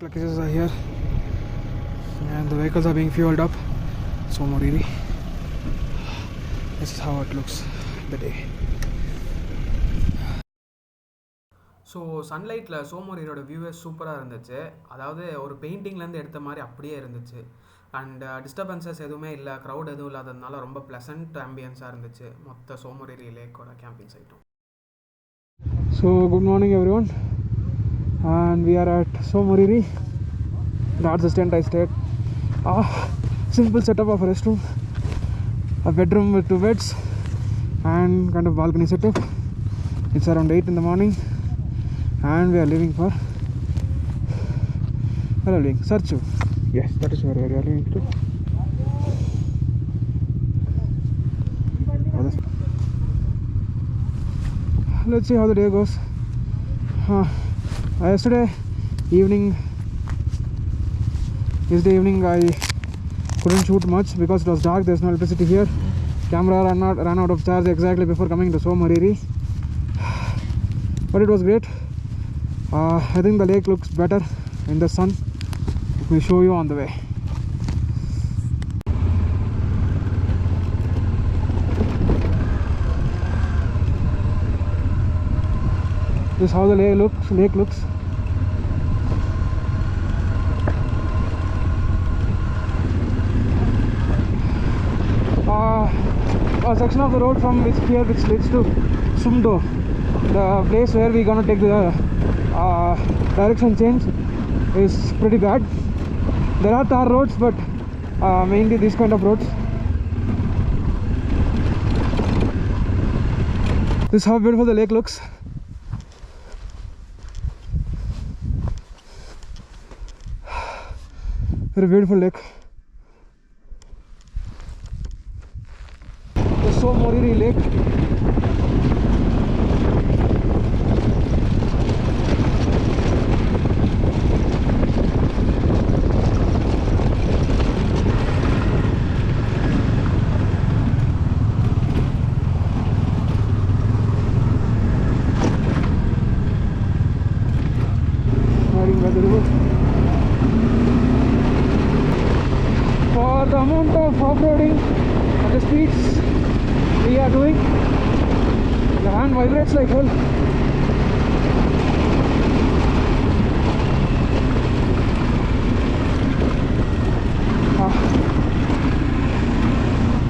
Luggages are here and the vehicles are being fueled up. Tso Moriri. This is how it looks the day. So சன்லைட்டில் Tso Moririயோட வியூவே சூப்பராக இருந்துச்சு. அதாவது ஒரு பெயிண்டிங்லேருந்து எடுத்த மாதிரி அப்படியே இருந்துச்சு. அண்ட் டிஸ்டர்பன்சஸ் எதுவுமே இல்லை, க்ரௌட் எதுவும் இல்லாததுனால ரொம்ப ப்ளசண்ட் ஆம்பியன்ஸாக இருந்துச்சு மொத்த Tso Moriri லேக்கோட கேம்பிங் சைட்டும். So good morning everyone, and we are at Tso Moriri. That's the tent I stayed. Simple setup of a restroom, a bedroom with 2 beds and kind of balcony setup. It's around 8 in the morning and we are leaving for Sarchu. Yes, that is where we are leaving to. Let's see how the day goes. Yesterday evening I couldn't shoot much because it was dark. There's no electricity here. Camera ran out of charge exactly before coming to Tso Moriri, but it was great. I think the lake looks better in the sun. Let me show you on the way. This is how the lake looks. A section of the road from which leads to Sumdo, the place where we're gonna take the direction change, is pretty bad. There are tar roads, but mainly these kind of roads. This is how beautiful the lake looks. Very beautiful lake. The Tso Moriri lake. Riding by the river. For the amount of off-roading at the speeds we are doing, the hand vibrates like hell.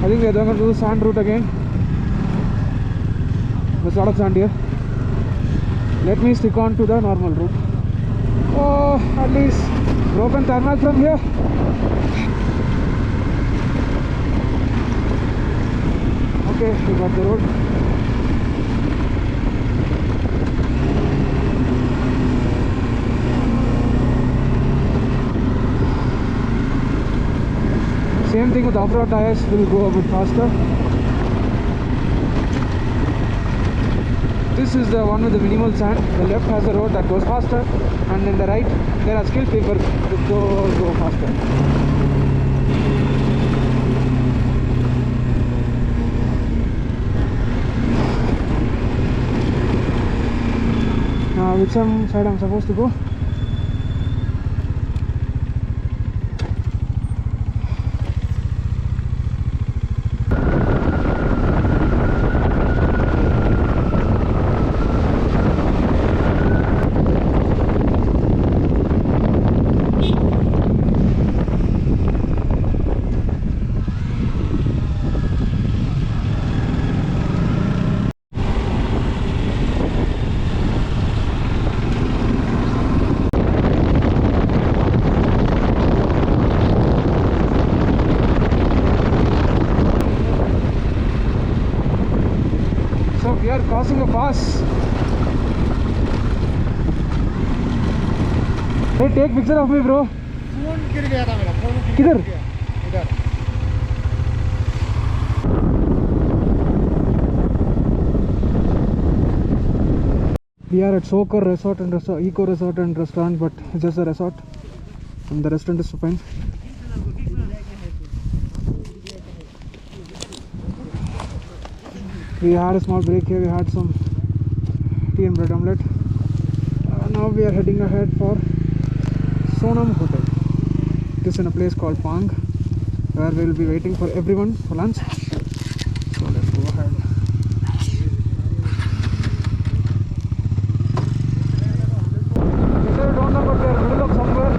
I think we are going to do the sand route again. There's a lot of sand here. Let me stick on to the normal route. Oh, at least broken thermal from here. Okay, we got the road. Same thing with off-road tires, will go a bit faster. This is the one with the minimal sand. The left has a road that goes faster, and in the right there are skilled people to go faster. Now which side I'm supposed to go? We are crossing a pass. Hey, take picture of me, bro. Phone गिर गया था मेरा, phone किधर? इधर. We are at Sokar Resort and Eco Resort and Restaurant, but it's just a resort, and the restaurant is fine. We had a small break here. We had some tea and bread omelette. Now we are heading ahead for Sonam Hotel. It is in a place called Pang, where we will be waiting for everyone for lunch. So let's go ahead. I don't know, but we are in the middle of somewhere.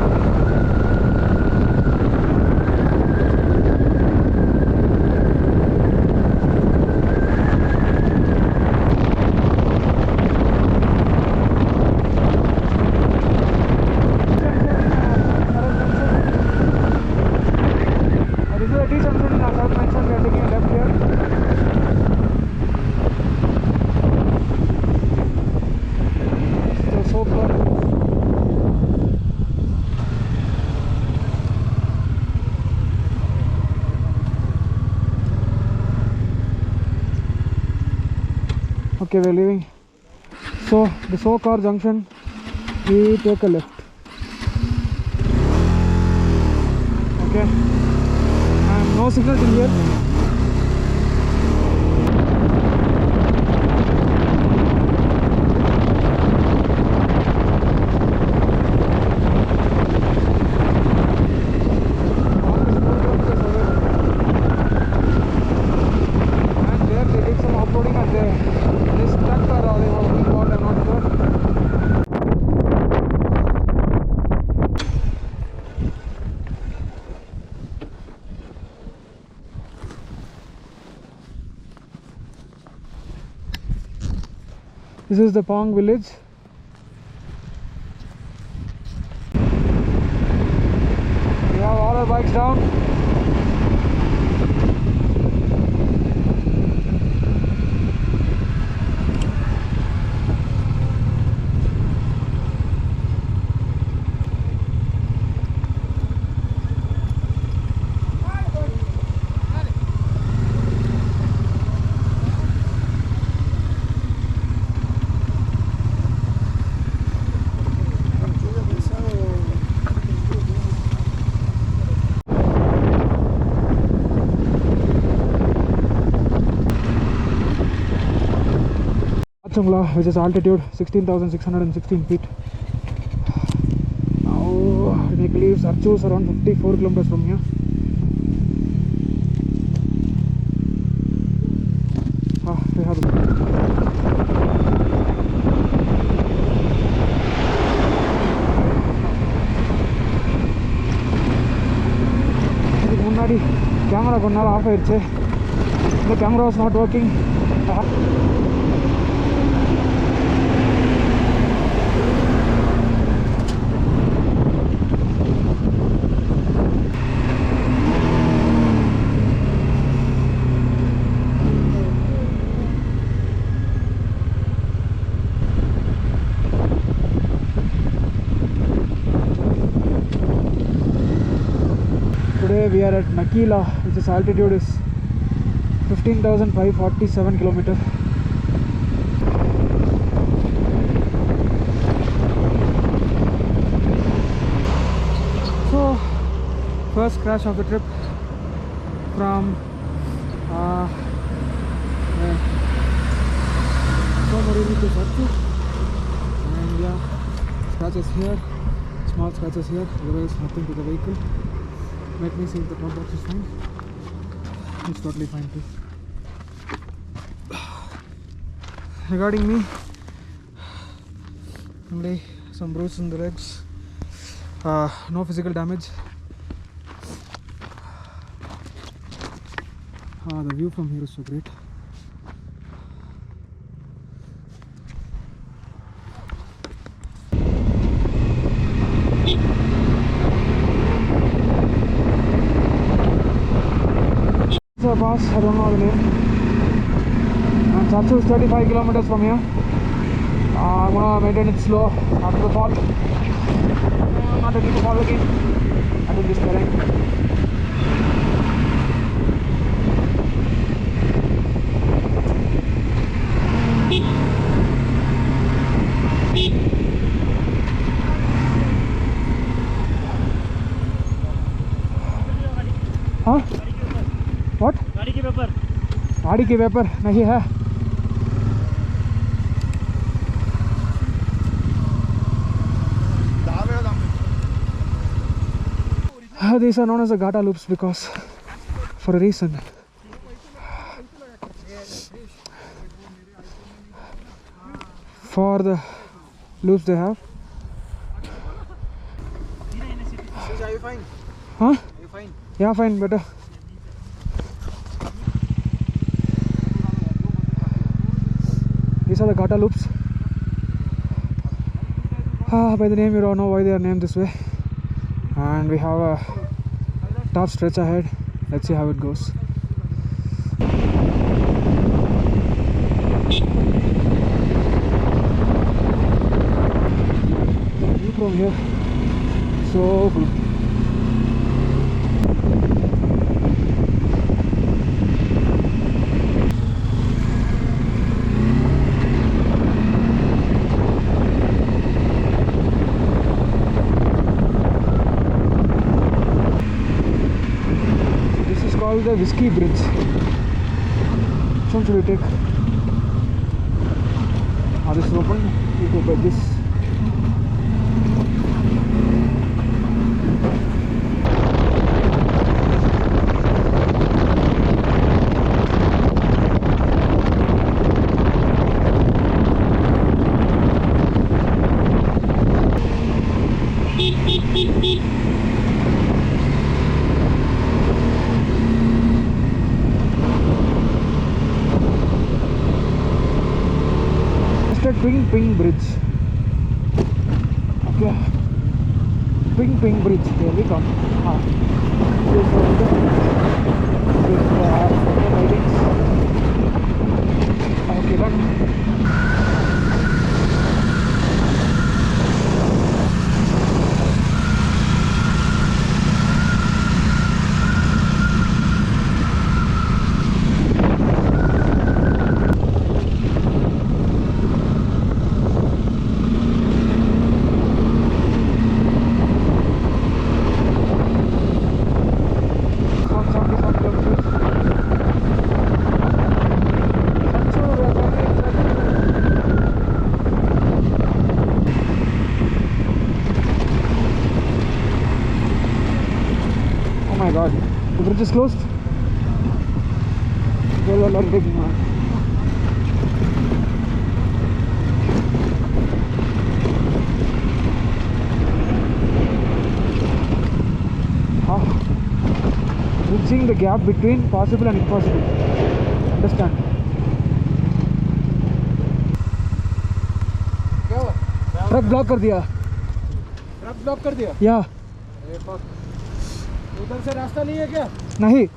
Okay, we're leaving. So the Sokar junction, we take a left. Okay, and no signal till here. And there they did some offroading and this tractor or they were involved, I'm not sure. This is the Pang village. We have all our bikes down. Which is altitude 16,616 feet. Now I believe Sarchu is around 54 kilometers from here. We have முன்னாடி camera கொஞ்ச நாள் of ஆயிடுச்சு. The camera was not working. Today we are at Nakila, which is altitude is 15,547 kilometers. So first crash of the trip from Tso Moriri to Sarchu, and yeah, scratches here, small scratches here, otherwise nothing to the vehicle. Let me see if the top box is fine. It's totally fine too. Regarding me, only some bruises in the legs, no physical damage. The view from here is so great. Pass, I don't know the name. And Sarchu is 35 kilometers from here. I'm gonna maintain it slow after the fall. I'm not ready to fall again. I think this terrain. Huh? What? गाड़ी के paper. गाड़ी के paper नहीं है. These are known as the Gata loops because for a reason. For the loops they have. Are you fine? Huh? Are you fine? Yeah, fine, better. These are the Gata loops. By the name you don't know why they are named this way. And we have a tough stretch ahead. Let's see how it goes. The view from here, so good. Called the Whiskey Bridge. Which one should we take? This is open. We go by this. Ping Bridge. Okay. Ping Bridge. Here we come. Okay, done. The bridge is closed. Well, I'm taking man. Bridging the gap between possible and impossible. Understand? Truck block कर दिया. Truck block कर दिया? या. उधर से रास्ता नहीं है क्या? नहीं.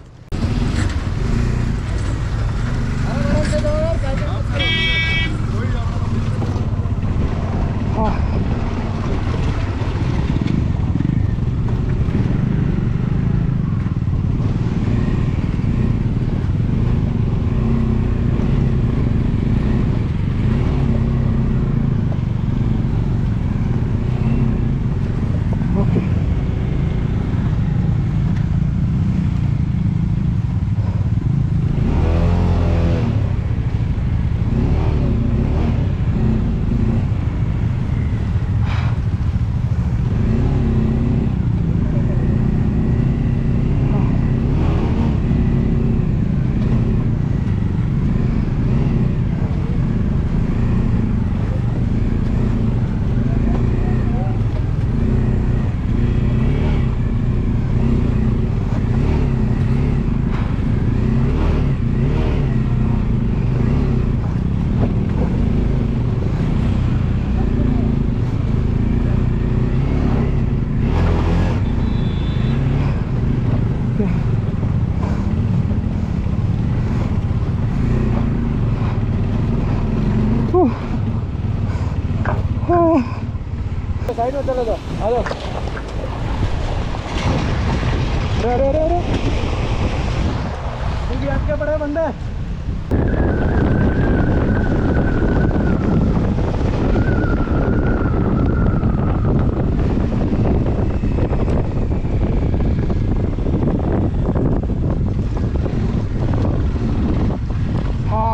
साइड में चले जाओ. आ जाओ. अरे क्योंकि आपके बड़े बंदे.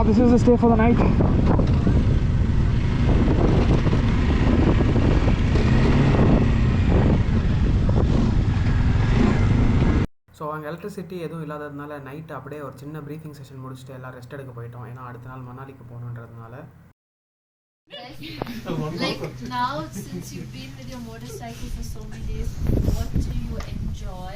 This is the stay for the night. அங்கே எலக்ட்ரிசிட்டி எதுவும் இல்லாததுனால நைட்டு அப்படியே ஒரு சின்ன ப்ரீஃபிங் செஷன் முடிச்சுட்டு எல்லாம் ரெஸ்ட் எடுக்க போயிட்டோம். ஏன்னா அடுத்த நாள் மணாலிக்கு போகணுன்றதுனால. Like now, since you've been with your motorcycle for so many days, what do you enjoy?